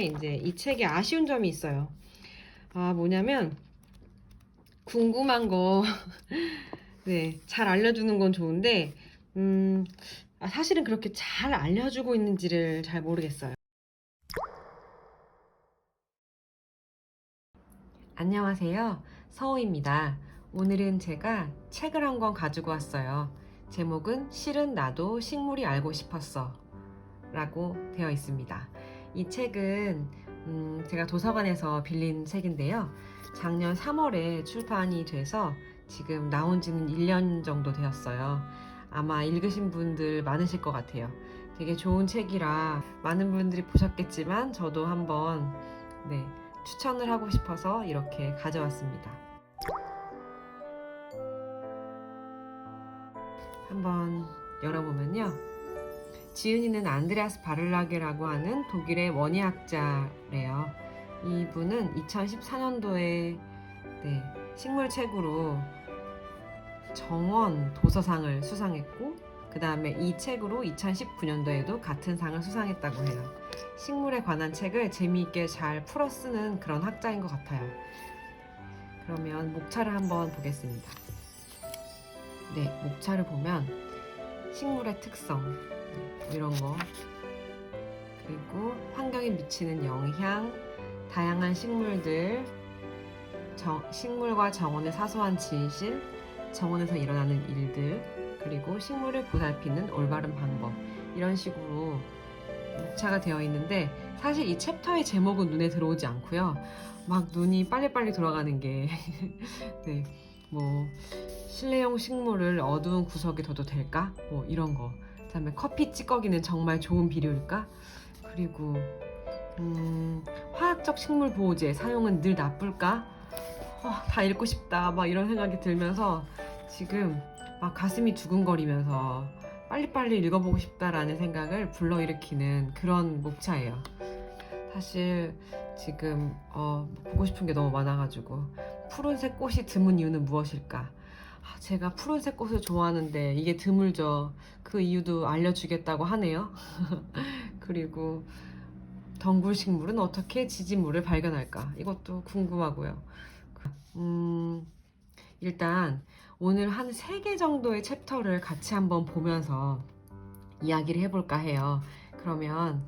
이제 이 책에 아쉬운 점이 있어요. 뭐냐면 궁금한 거 네, 잘 알려주는 건 좋은데 사실은 그렇게 잘 알려주고 있는지를 잘 모르겠어요. 안녕하세요. 서우입니다. 오늘은 제가 책을 한 권 가지고 왔어요. 제목은 실은 나도 식물이 알고 싶었어 라고 되어 있습니다. 이 책은 제가 도서관에서 빌린 책인데요. 작년 3월에 출판이 돼서 지금 나온 지는 1년 정도 되었어요. 아마 읽으신 분들 많으실 것 같아요. 되게 좋은 책이라 많은 분들이 보셨겠지만 저도 한번 추천을 하고 싶어서 이렇게 가져왔습니다. 한번 열어보면요. 지은이는 안드레아스 바를라게라고 하는 독일의 원예학자래요. 이분은 2014년도에 식물책으로 정원 도서상을 수상했고 그 다음에 이 책으로 2019년도에도 같은 상을 수상했다고 해요. 식물에 관한 책을 재미있게 잘 풀어 쓰는 그런 학자인 것 같아요. 그러면 목차를 한번 보겠습니다. 목차를 보면 식물의 특성 이런 거, 그리고 환경에 미치는 영향, 다양한 식물들, 식물과 정원의 사소한 진실, 정원에서 일어나는 일들, 그리고 식물을 보살피는 올바른 방법, 이런 식으로 목차가 되어 있는데 사실 이 챕터의 제목은 눈에 들어오지 않고요. 막 눈이 빨리빨리 돌아가는 게 실내용 식물을 어두운 구석에 둬도 될까? 이런 거. 그다음에 커피 찌꺼기는 정말 좋은 비료일까? 그리고 화학적 식물 보호제 사용은 늘 나쁠까? 다 읽고 싶다. 막 이런 생각이 들면서 지금 막 가슴이 두근거리면서 빨리빨리 읽어보고 싶다라는 생각을 불러일으키는 그런 목차예요. 사실 지금 보고 싶은 게 너무 많아가지고 푸른색 꽃이 드문 이유는 무엇일까? 제가 푸른색 꽃을 좋아하는데 이게 드물죠. 그 이유도 알려주겠다고 하네요. 그리고 덩굴식물은 어떻게 지지물을 발견할까? 이것도 궁금하고요. 일단 오늘 한 3개 정도의 챕터를 같이 한번 보면서 이야기를 해볼까 해요. 그러면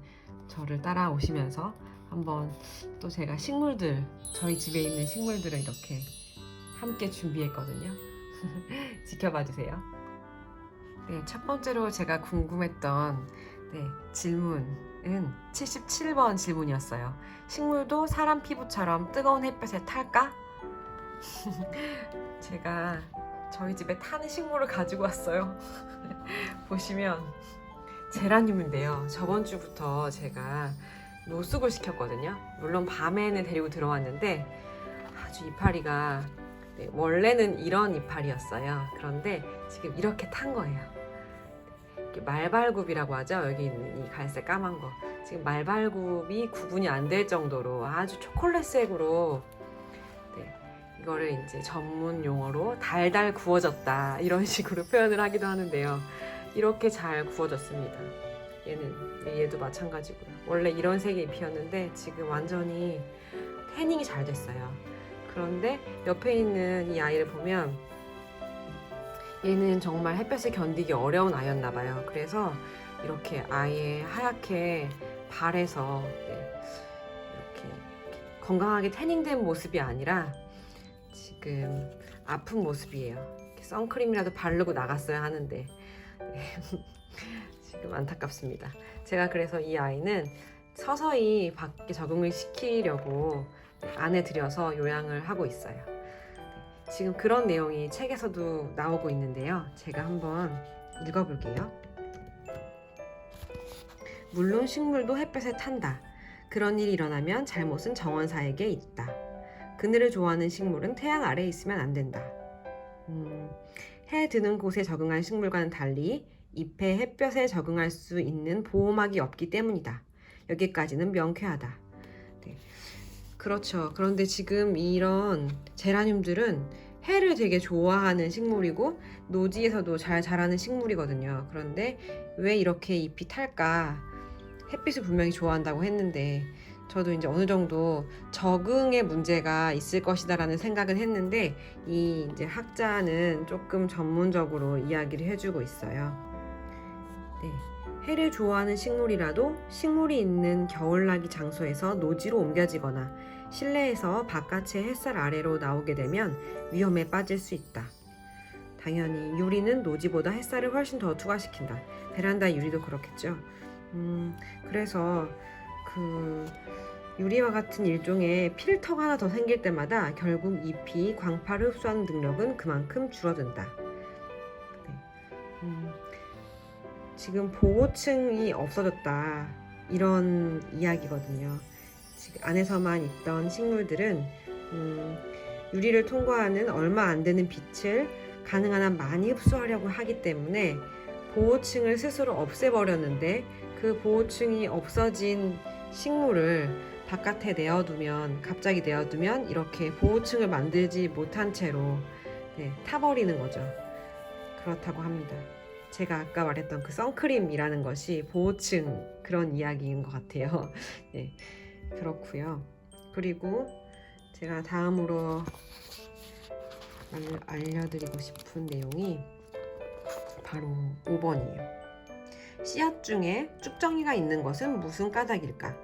저를 따라오시면서 한번 또 제가 식물들, 저희 집에 있는 식물들을 이렇게 함께 준비했거든요. 지켜봐 주세요. 첫 번째로 제가 궁금했던 질문은 77번 질문이었어요. 식물도 사람 피부처럼 뜨거운 햇볕에 탈까? 제가 저희 집에 타는 식물을 가지고 왔어요. 보시면 제라늄인데요. 저번 주부터 제가 노숙을 시켰거든요. 물론 밤에는 데리고 들어왔는데 아주 이파리가 원래는 이런 이파리였어요. 그런데 지금 이렇게 탄 거예요. 말발굽이라고 하죠. 여기 있는 이 갈색 까만 거. 지금 말발굽이 구분이 안 될 정도로 아주 초콜릿색으로 이거를 이제 전문 용어로 달달 구워졌다 이런 식으로 표현을 하기도 하는데요. 이렇게 잘 구워졌습니다. 얘도 마찬가지고요. 원래 이런 색의 잎이었는데 지금 완전히 태닝이 잘 됐어요. 그런데 옆에 있는 이 아이를 보면 얘는 정말 햇볕을 견디기 어려운 아이였나 봐요. 그래서 이렇게 아예 하얗게 발에서 이렇게 건강하게 태닝된 모습이 아니라 지금 아픈 모습이에요. 선크림이라도 바르고 나갔어야 하는데 지금 안타깝습니다. 제가 그래서 이 아이는 서서히 밖에 적응을 시키려고 안에 들여서 요양을 하고 있어요. 지금 그런 내용이 책에서도 나오고 있는데요. 제가 한번 읽어볼게요. 물론 식물도 햇볕에 탄다. 그런 일이 일어나면 잘못은 정원사에게 있다. 그늘을 좋아하는 식물은 태양 아래에 있으면 안 된다. 해 드는 곳에 적응한 식물과는 달리 잎의 햇볕에 적응할 수 있는 보호막이 없기 때문이다. 여기까지는 명쾌하다. 그렇죠. 그런데 지금 이런 제라늄들은 해를 되게 좋아하는 식물이고 노지에서도 잘 자라는 식물이거든요. 그런데 왜 이렇게 잎이 탈까? 햇빛을 분명히 좋아한다고 했는데 저도 이제 어느 정도 적응의 문제가 있을 것이다라는 생각은 했는데 이 이제 학자는 조금 전문적으로 이야기를 해주고 있어요. 네. 해를 좋아하는 식물이라도 식물이 있는 겨울나기 장소에서 노지로 옮겨지거나 실내에서 바깥의 햇살 아래로 나오게 되면 위험에 빠질 수 있다. 당연히 유리는 노지보다 햇살을 훨씬 더 투과시킨다. 베란다 유리도 그렇겠죠. 그래서 그 유리와 같은 일종의 필터가 하나 더 생길 때마다 결국 잎이 광파를 흡수하는 능력은 그만큼 줄어든다. 네. 지금 보호층이 없어졌다 이런 이야기거든요. 지금 안에서만 있던 식물들은 유리를 통과하는 얼마 안 되는 빛을 가능한 한 많이 흡수하려고 하기 때문에 보호층을 스스로 없애버렸는데 그 보호층이 없어진 식물을 바깥에 갑자기 내어두면 이렇게 보호층을 만들지 못한 채로 타버리는 거죠. 그렇다고 합니다. 제가 아까 말했던 그 선크림이라는 것이 보호층 그런 이야기인 것 같아요. 네, 그렇고요. 그리고 제가 다음으로 알려드리고 싶은 내용이 바로 5번이에요. 씨앗 중에 쭉정이가 있는 것은 무슨 까닭일까?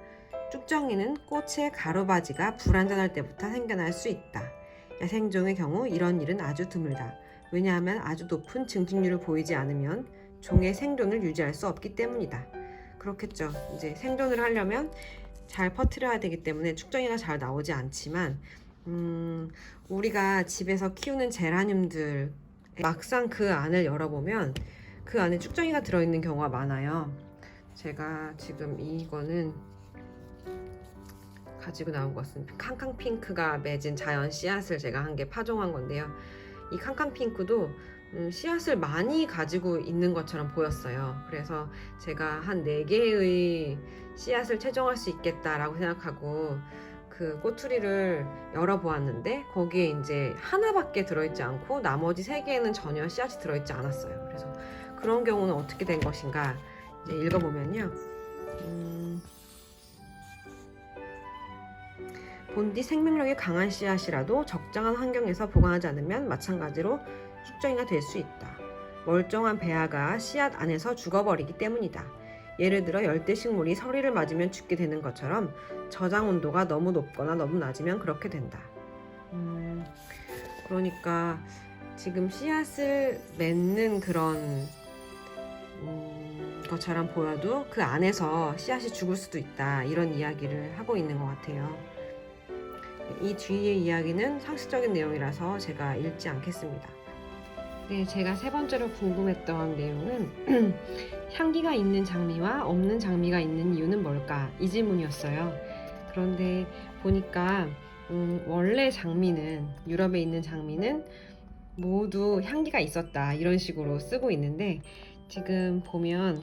쭉정이는 꽃의 가루바지가 불완전할 때부터 생겨날 수 있다. 야생종의 경우 이런 일은 아주 드물다. 왜냐하면 아주 높은 증식률을 보이지 않으면 종의 생존을 유지할 수 없기 때문이다. 그렇겠죠. 이제 생존을 하려면 잘 퍼뜨려야 되기 때문에 쭉정이가 잘 나오지 않지만 우리가 집에서 키우는 제라늄들 막상 그 안을 열어보면 그 안에 쭉정이가 들어있는 경우가 많아요. 제가 지금 이거는 가지고 나온 것은 캉캉핑크가 맺은 자연 씨앗을 제가 한 개 파종한 건데요. 이 캉캉핑크도 씨앗을 많이 가지고 있는 것처럼 보였어요. 그래서 제가 한 4개의 씨앗을 채종할 수 있겠다라고 생각하고 그 꼬투리를 열어보았는데 거기에 이제 하나밖에 들어있지 않고 나머지 3개에는 전혀 씨앗이 들어있지 않았어요. 그래서 그런 경우는 어떻게 된 것인가 이제 읽어보면요. 본디 생명력이 강한 씨앗이라도 적정한 환경에서 보관하지 않으면 마찬가지로 숙정이가 될 수 있다. 멀쩡한 배아가 씨앗 안에서 죽어버리기 때문이다. 예를 들어 열대식물이 서리를 맞으면 죽게 되는 것처럼 저장 온도가 너무 높거나 너무 낮으면 그렇게 된다. 그러니까 지금 씨앗을 맺는 그런 것처럼 보여도 그 안에서 씨앗이 죽을 수도 있다. 이런 이야기를 하고 있는 것 같아요. 이 뒤의 이야기는 상식적인 내용이라서 제가 읽지 않겠습니다. 네, 제가 3번째로 궁금했던 내용은 향기가 있는 장미와 없는 장미가 있는 이유는 뭘까? 이 질문이었어요. 그런데 보니까 원래 장미는 유럽에 있는 장미는 모두 향기가 있었다 이런 식으로 쓰고 있는데 지금 보면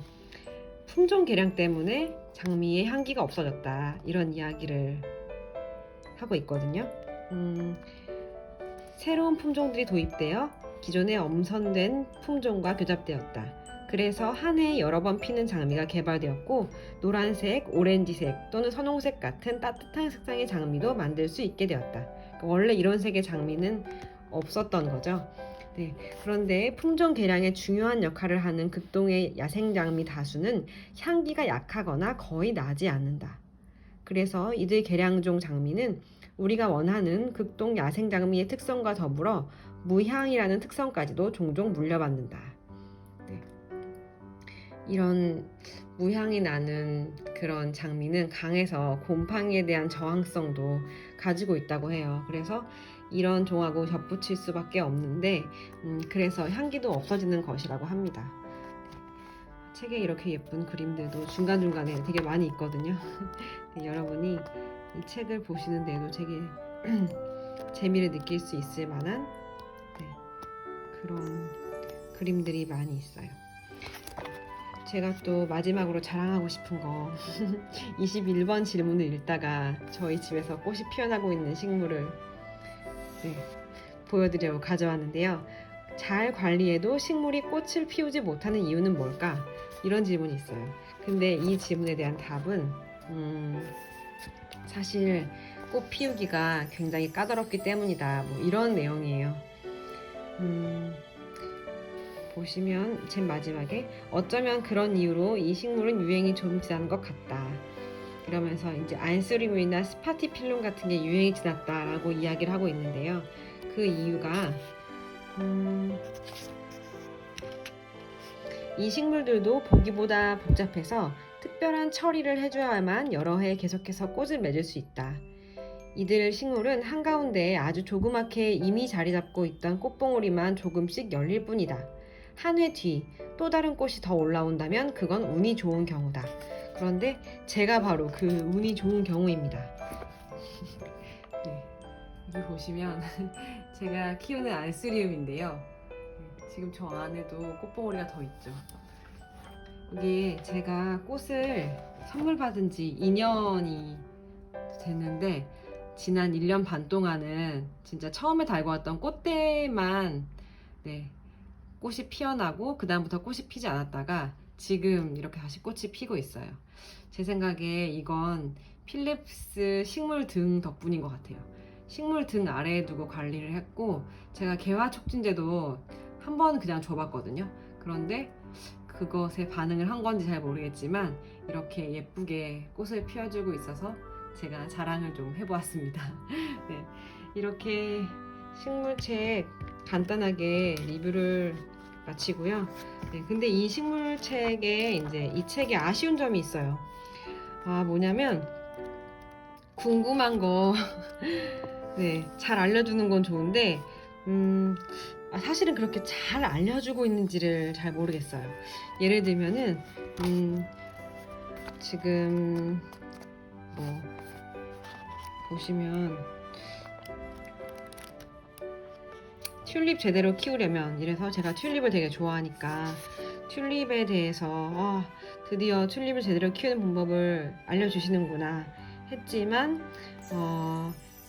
품종 개량 때문에 장미의 향기가 없어졌다 이런 이야기를 하고 있거든요. 새로운 품종들이 도입되어 기존의 엄선된 품종과 교잡되었다. 그래서 한 해에 여러 번 피는 장미가 개발되었고 노란색, 오렌지색 또는 선홍색 같은 따뜻한 색상의 장미도 만들 수 있게 되었다. 그러니까 원래 이런 색의 장미는 없었던 거죠. 네, 그런데 품종 개량에 중요한 역할을 하는 극동의 야생장미 다수는 향기가 약하거나 거의 나지 않는다. 그래서 이들 개량종 장미는 우리가 원하는 극동 야생장미의 특성과 더불어 무향이라는 특성까지도 종종 물려받는다. 네. 이런 무향이 나는 그런 장미는 강해서 곰팡이에 대한 저항성도 가지고 있다고 해요. 그래서 이런 종하고 덧붙일 수밖에 없는데 그래서 향기도 없어지는 것이라고 합니다. 책에 이렇게 예쁜 그림들도 중간중간에 되게 많이 있거든요. 네, 여러분이 이 책을 보시는 데도 되게 재미를 느낄 수 있을 만한 그런 그림들이 많이 있어요. 제가 또 마지막으로 자랑하고 싶은 거 21번 질문을 읽다가 저희 집에서 꽃이 피어나고 있는 식물을 보여드리려고 가져왔는데요. 잘 관리해도 식물이 꽃을 피우지 못하는 이유는 뭘까? 이런 질문이 있어요. 근데 이 질문에 대한 답은 사실 꽃 피우기가 굉장히 까다롭기 때문이다. 뭐 이런 내용이에요. 보시면 맨 마지막에 어쩌면 그런 이유로 이 식물은 유행이 좀 지난 것 같다. 이러면서 이제 안스리움이나 스파티필름 같은 게 유행이 지났다라고 이야기를 하고 있는데요. 그 이유가 이 식물들도 보기보다 복잡해서 특별한 처리를 해줘야만 여러 해 계속해서 꽃을 맺을 수 있다. 이들 식물은 한가운데에 아주 조그맣게 이미 자리 잡고 있던 꽃봉오리만 조금씩 열릴 뿐이다. 한 해 뒤 또 다른 꽃이 더 올라온다면 그건 운이 좋은 경우다. 그런데 제가 바로 그 운이 좋은 경우입니다. 네, 여기 보시면 제가 키우는 안스리움인데요. 지금 저 안에도 꽃봉오리가 더 있죠. 이게 제가 꽃을 선물 받은 지 2년이 됐는데 지난 1년 반 동안은 진짜 처음에 달고 왔던 꽃대만 꽃이 피어나고 그 다음부터 꽃이 피지 않았다가 지금 이렇게 다시 꽃이 피고 있어요. 제 생각에 이건 필립스 식물 등 덕분인 것 같아요. 식물 등 아래에 두고 관리를 했고 제가 개화 촉진제도 한 번 그냥 줘봤거든요. 그런데 그것에 반응을 한 건지 잘 모르겠지만 이렇게 예쁘게 꽃을 피워주고 있어서 제가 자랑을 좀 해보았습니다. 네, 이렇게 식물책 간단하게 리뷰를 마치고요. 네, 근데 이 식물책에 이제 이 책에 아쉬운 점이 있어요. 뭐냐면 궁금한 거 네, 잘 알려주는 건 좋은데 사실은 그렇게 잘 알려주고 있는지를 잘 모르겠어요. 예를 들면은 지금 뭐 보시면 튤립 제대로 키우려면 이래서 제가 튤립을 되게 좋아하니까 튤립에 대해서 드디어 튤립을 제대로 키우는 방법을 알려주시는구나 했지만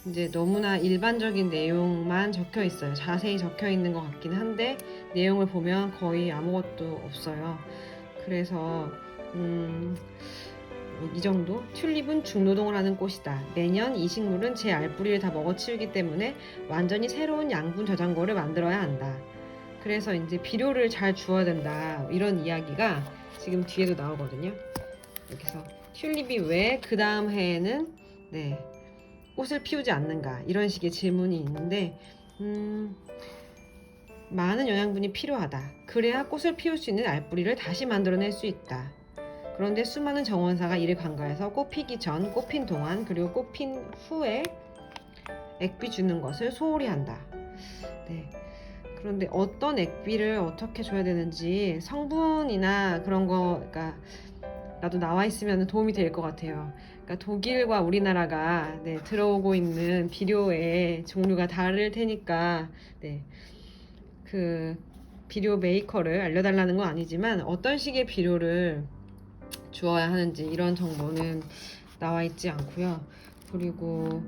이제 너무나 일반적인 내용만 적혀 있어요. 자세히 적혀 있는 것 같긴 한데 내용을 보면 거의 아무것도 없어요. 그래서 이 정도? 튤립은 중노동을 하는 꽃이다. 매년 이 식물은 제 알뿌리를 다 먹어치우기 때문에 완전히 새로운 양분 저장고를 만들어야 한다. 그래서 이제 비료를 잘 주어야 된다. 이런 이야기가 지금 뒤에도 나오거든요. 여기서 튤립이 왜 그 다음 해에는 꽃을 피우지 않는가 이런 식의 질문이 있는데 많은 영양분이 필요하다. 그래야 꽃을 피울 수 있는 알뿌리를 다시 만들어낼 수 있다. 그런데 수많은 정원사가 이를 간과해서 꽃 피기 전, 꽃 핀 동안, 그리고 꽃 핀 후에 액비 주는 것을 소홀히 한다. 네. 그런데 어떤 액비를 어떻게 줘야 되는지 성분이나 그런 거가 나도 나와 있으면 도움이 될 것 같아요. 그러니까 독일과 우리나라가 들어오고 있는 비료의 종류가 다를 테니까 그 비료 메이커를 알려달라는 건 아니지만 어떤 식의 비료를 주어야 하는지 이런 정보는 나와 있지 않고요. 그리고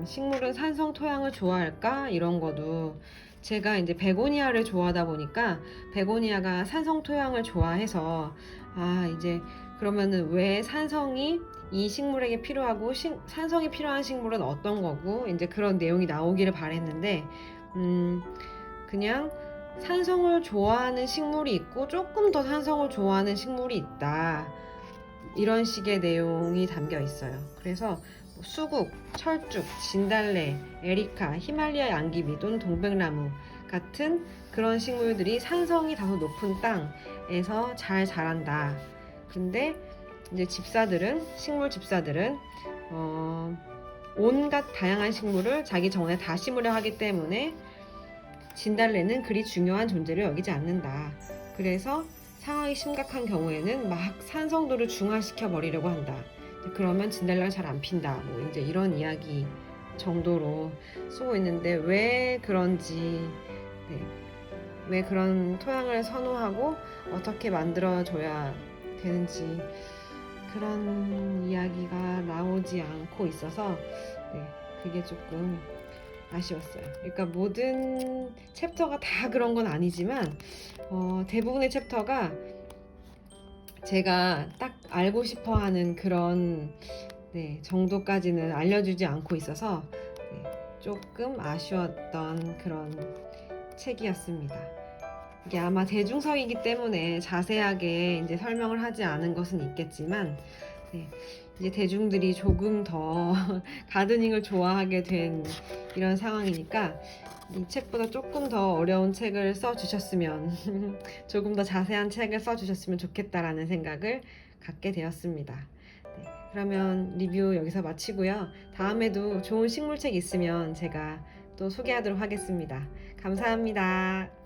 식물은 산성 토양을 좋아할까 이런 거도 제가 이제 베고니아를 좋아하다 보니까 베고니아가 산성 토양을 좋아해서 이제 그러면은 왜 산성이 이 식물에게 필요하고 산성이 필요한 식물은 어떤 거고 이제 그런 내용이 나오기를 바랬는데 그냥 산성을 좋아하는 식물이 있고 조금 더 산성을 좋아하는 식물이 있다. 이런 식의 내용이 담겨 있어요. 그래서 수국, 철쭉, 진달래, 에리카, 히말리아 양귀비 또는 동백나무 같은 그런 식물들이 산성이 다소 높은 땅에서 잘 자란다. 근데 이제 식물 집사들은 온갖 다양한 식물을 자기 정원에 다 심으려 하기 때문에 진달래는 그리 중요한 존재를 여기지 않는다. 그래서 상황이 심각한 경우에는 막 산성도를 중화시켜 버리려고 한다. 그러면 진달래가 잘 안 핀다. 뭐 이제 이런 이야기 정도로 쓰고 있는데 왜 그런지, 왜 그런 토양을 선호하고 어떻게 만들어줘야 되는지 그런 이야기가 나오지 않고 있어서 그게 조금 아쉬웠어요. 그러니까 모든 챕터가 다 그런 건 아니지만 대부분의 챕터가 제가 딱 알고 싶어하는 그런 네, 정도까지는 알려주지 않고 있어서 네, 조금 아쉬웠던 그런 책이었습니다. 이게 아마 대중서이기 때문에 자세하게 이제 설명을 하지 않은 것은 있겠지만, 네, 이제 대중들이 조금 더 가드닝을 좋아하게 된 이런 상황이니까 이 책보다 조금 더 어려운 책을 써주셨으면 조금 더 자세한 책을 써주셨으면 좋겠다라는 생각을 갖게 되었습니다. 네, 그러면 리뷰 여기서 마치고요. 다음에도 좋은 식물책 있으면 제가 또 소개하도록 하겠습니다. 감사합니다.